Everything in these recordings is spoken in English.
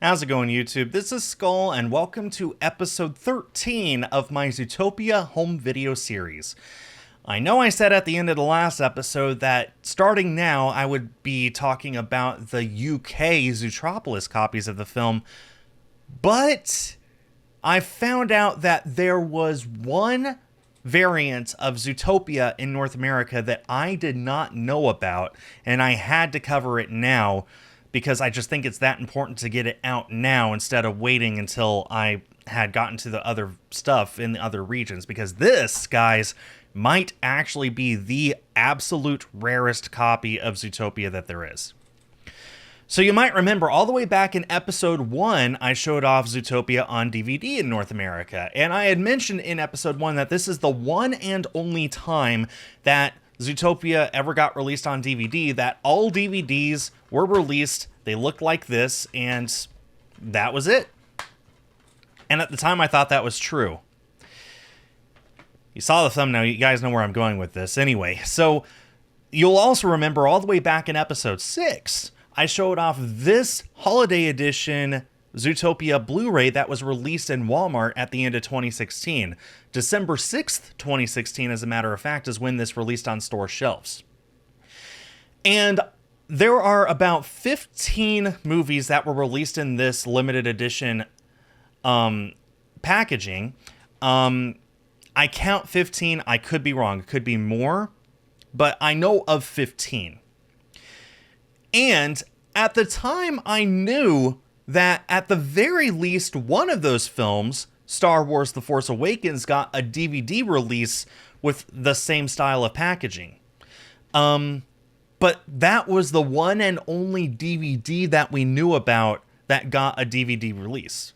How's it going, YouTube? This is Skull, and welcome to episode 13 of my Zootopia home video series. I know I said at the end of the last episode that starting now I would be talking about the UK Zootropolis copies of the film, but I found out that there was one variant of Zootopia in North America that I did not know about, and I had to cover it now, because I just think it's that important to get it out now instead of waiting until I had gotten to the other stuff in the other regions. Because this, guys, might actually be the absolute rarest copy of Zootopia that there is. So you might remember all the way back in episode 1, I showed off Zootopia on DVD in North America. And I had mentioned in episode 1 that this is the one and only time that Zootopia ever got released on DVD, that all DVDs were released, they looked like this, and that was it. And at the time, I thought that was true. You saw the thumbnail, you guys know where I'm going with this. Anyway, so you'll also remember all the way back in episode 6, I showed off this holiday edition Zootopia Blu-ray that was released in Walmart at the end of 2016. December 6th, 2016, as a matter of fact, is when this released on store shelves. And there are about 15 movies that were released in this limited edition packaging. I count 15. I could be wrong. It could be more, but I know of 15. And at the time, I knew that at the very least one of those films, Star Wars The Force Awakens, got a DVD release with the same style of packaging. But that was the one and only DVD that we knew about that got a DVD release.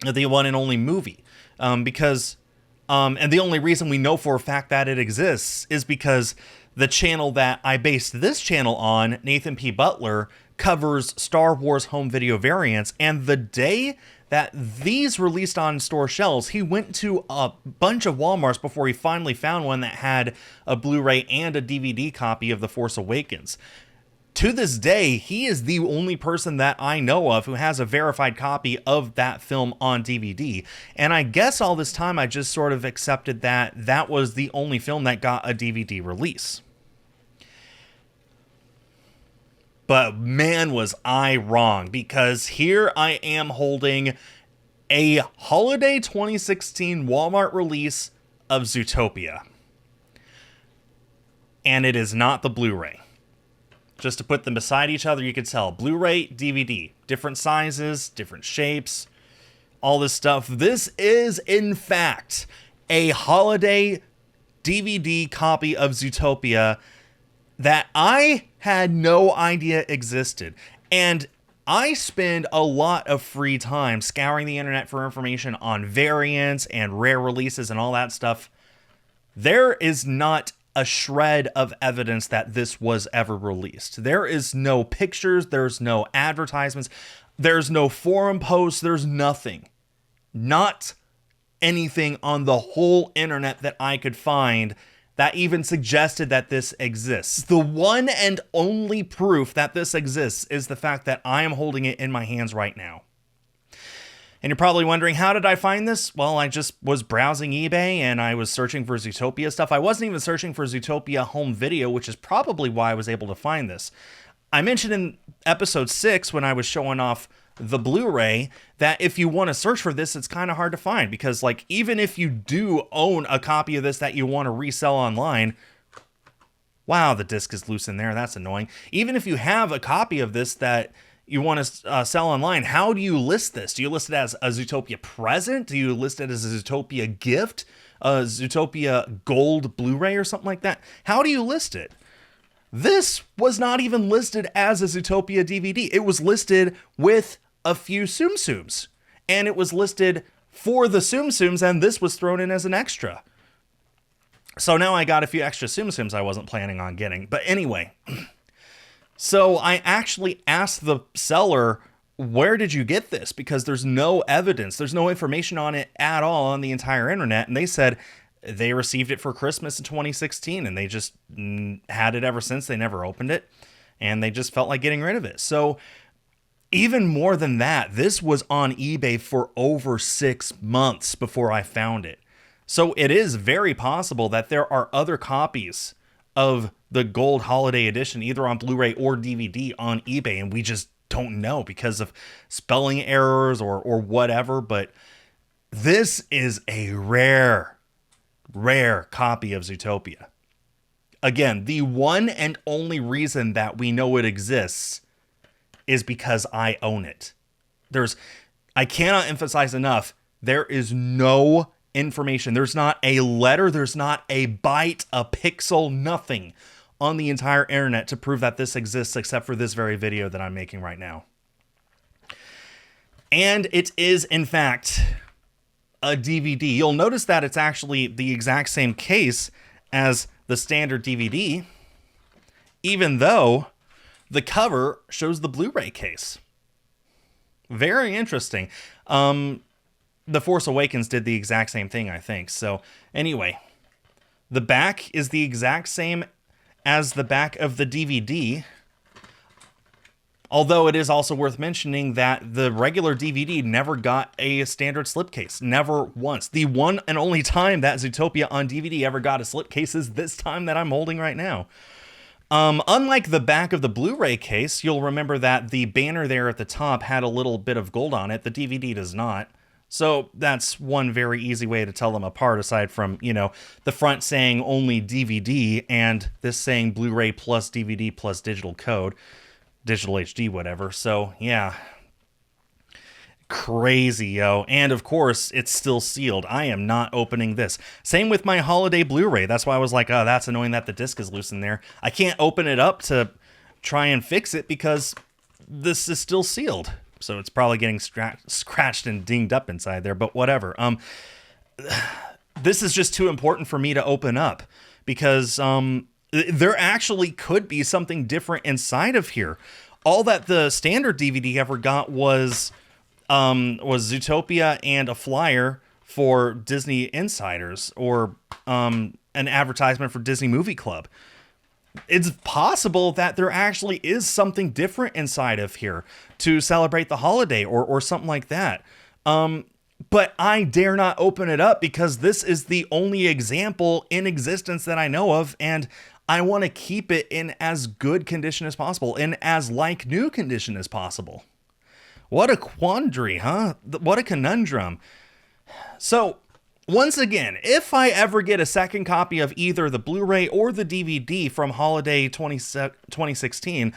The one and only movie. And the only reason we know for a fact that it exists is because the channel that I based this channel on, Nathan P. Butler, covers Star Wars home video variants, and the day that these released on store shelves, he went to a bunch of Walmarts before he finally found one that had a Blu-ray and a DVD copy of The Force Awakens. To this day, he is the only person that I know of who has a verified copy of that film on DVD. And I guess all this time I just sort of accepted that that was the only film that got a DVD release. But man, was I wrong, because here I am holding a holiday 2016 Walmart release of Zootopia. And it is not the Blu-ray. Just to put them beside each other, you can tell Blu-ray, DVD, different sizes, different shapes, all this stuff. This is, in fact, a holiday DVD copy of Zootopia that I had no idea existed. And I spend a lot of free time scouring the internet for information on variants and rare releases and all that stuff. There is not a shred of evidence that this was ever released. There is no pictures, there's no advertisements, there's no forum posts, there's nothing. Not anything on the whole internet that I could find that even suggested that this exists. The one and only proof that this exists is the fact that I am holding it in my hands right now. And you're probably wondering, how did I find this? Well, I just was browsing eBay and I was searching for Zootopia stuff. I wasn't even searching for Zootopia home video, which is probably why I was able to find this. I mentioned in episode 6 when I was showing off the Blu-ray that if you want to search for this, it's kind of hard to find, because like even if you do own a copy of this that you want to resell online, wow, the disc is loose in there, that's annoying. Even if you have a copy of this that you want to sell online, how do you list this? Do you list it as a Zootopia present? Do you list it as a Zootopia gift? A Zootopia gold Blu-ray or something like that? How do you list it? This was not even listed as a Zootopia DVD. It was listed with a few Tsum Tsums. And it was listed for the Tsum Tsums, and this was thrown in as an extra. So now I got a few extra Tsum Tsums I wasn't planning on getting. But anyway, so I actually asked the seller, where did you get this? Because there's no evidence. There's no information on it at all on the entire internet. And they said they received it for Christmas in 2016, and they just had it ever since. They never opened it, and they just felt like getting rid of it. So Even more than that, this was on eBay for over 6 months before I found it. So it is very possible that there are other copies of the Gold Holiday Edition, either on Blu-ray or DVD on eBay, and we just don't know because of spelling errors or whatever. But this is a rare copy of Zootopia. Again, the one and only reason that we know it exists is because I own it. I cannot emphasize enough, there is no information. There's not a letter, there's not a byte, a pixel, nothing on the entire internet to prove that this exists except for this very video that I'm making right now. And it is, in fact, a DVD. You'll notice that it's actually the exact same case as the standard DVD, even though the cover shows the Blu-ray case. Very interesting. The Force Awakens did the exact same thing, I think. So anyway, the back is the exact same as the back of the DVD. Although it is also worth mentioning that the regular DVD never got a standard slipcase. Never once. The one and only time that Zootopia on DVD ever got a slipcase is this time that I'm holding right now. Unlike the back of the Blu-ray case, you'll remember that the banner there at the top had a little bit of gold on it. The DVD does not. So that's one very easy way to tell them apart, aside from, the front saying only DVD and this saying Blu-ray plus DVD plus digital code, digital HD, whatever. So yeah, crazy, yo. And of course, it's still sealed. I am not opening this. Same with my holiday Blu-ray. That's why I was like, oh, that's annoying that the disc is loose in there. I can't open it up to try and fix it because this is still sealed. So it's probably getting scratched and dinged up inside there, but whatever. This is just too important for me to open up because there actually could be something different inside of here. All that the standard DVD ever got was Zootopia and a flyer for Disney Insiders or an advertisement for Disney Movie Club. It's possible that there actually is something different inside of here to celebrate the holiday or something like that. But I dare not open it up because this is the only example in existence that I know of, and I want to keep it in as good condition as possible, in as like new condition as possible. What a quandary, huh? What a conundrum. So, once again, if I ever get a second copy of either the Blu-ray or the DVD from Holiday 2016,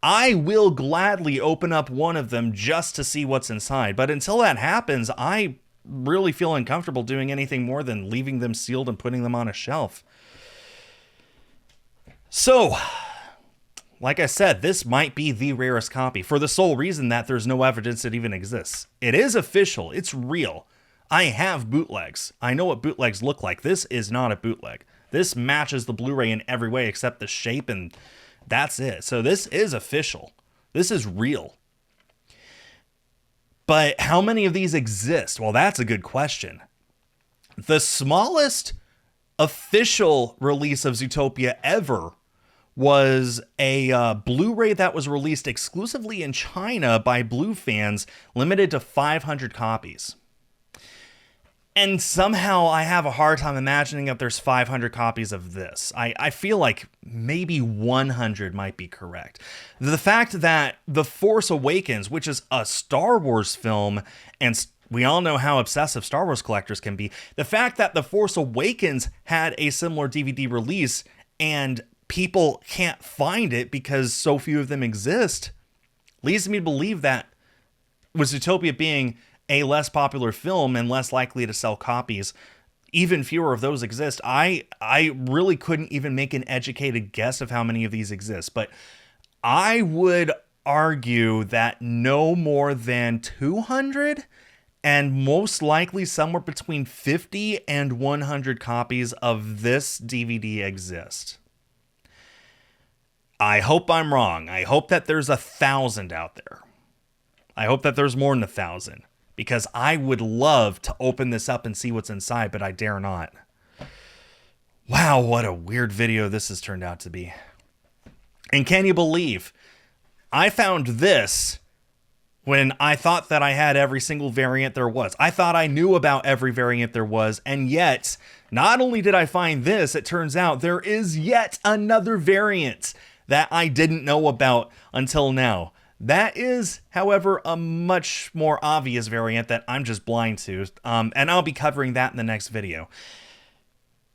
I will gladly open up one of them just to see what's inside. But until that happens, I really feel uncomfortable doing anything more than leaving them sealed and putting them on a shelf. So, like I said, this might be the rarest copy for the sole reason that there's no evidence it even exists. It is official. It's real. I have bootlegs. I know what bootlegs look like. This is not a bootleg. This matches the Blu-ray in every way except the shape, and that's it. So this is official. This is real. But how many of these exist? Well, that's a good question. The smallest official release of Zootopia ever was a Blu-ray that was released exclusively in China by Blue fans, limited to 500 copies. And somehow I have a hard time imagining that there's 500 copies of this. I feel like maybe 100 might be correct. The fact that The Force Awakens, which is a Star Wars film, and we all know how obsessive Star Wars collectors can be, the fact that The Force Awakens had a similar DVD release and people can't find it because so few of them exist, leads me to believe that with Zootopia being a less popular film and less likely to sell copies, even fewer of those exist. I really couldn't even make an educated guess of how many of these exist, but I would argue that no more than 200 and most likely somewhere between 50 and 100 copies of this DVD exist. I hope I'm wrong. I hope that there's 1,000 out there. I hope that there's more than 1,000. Because I would love to open this up and see what's inside, but I dare not. Wow, what a weird video this has turned out to be. And can you believe, I found this when I thought that I had every single variant there was. I thought I knew about every variant there was, and yet, not only did I find this, it turns out there is yet another variant that I didn't know about until now. That is, however, a much more obvious variant that I'm just blind to, and I'll be covering that in the next video.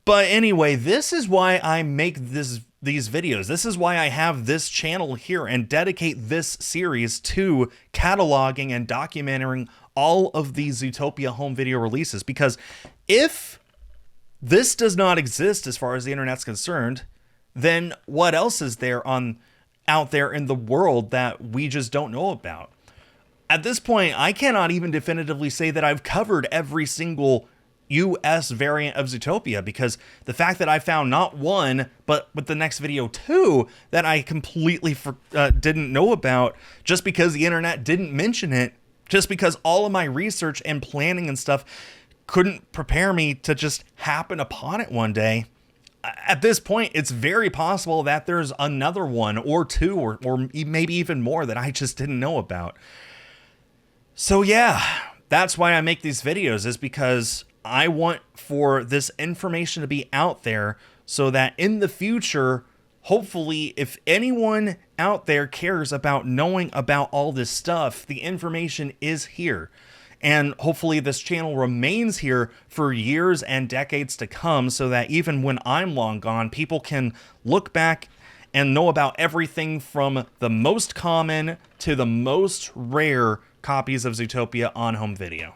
But anyway, this is why I make these videos. This is why I have this channel here and dedicate this series to cataloging and documenting all of these Zootopia home video releases. Because if this does not exist as far as the internet's concerned, then what else is there out there in the world that we just don't know about? At this point, I cannot even definitively say that I've covered every single US variant of Zootopia, because the fact that I found not one, but with the next video 2 that I completely didn't know about, just because the internet didn't mention it, just because all of my research and planning and stuff couldn't prepare me to just happen upon it one day. At this point, it's very possible that there's another one or two or maybe even more that I just didn't know about. So yeah, that's why I make these videos, is because I want for this information to be out there so that in the future, hopefully, if anyone out there cares about knowing about all this stuff, the information is here. And hopefully this channel remains here for years and decades to come, so that even when I'm long gone, people can look back and know about everything from the most common to the most rare copies of Zootopia on home video.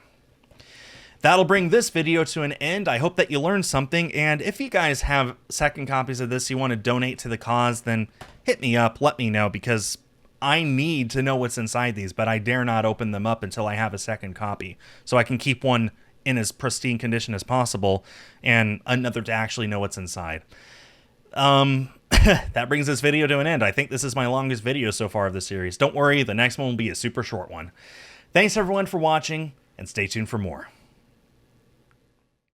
That'll bring this video to an end. I hope that you learned something, and if you guys have second copies of this you want to donate to the cause, then hit me up, let me know, because I need to know what's inside these, but I dare not open them up until I have a second copy, so I can keep one in as pristine condition as possible, and another to actually know what's inside. That brings this video to an end. I think this is my longest video so far of the series. Don't worry, the next one will be a super short one. Thanks everyone for watching, and stay tuned for more.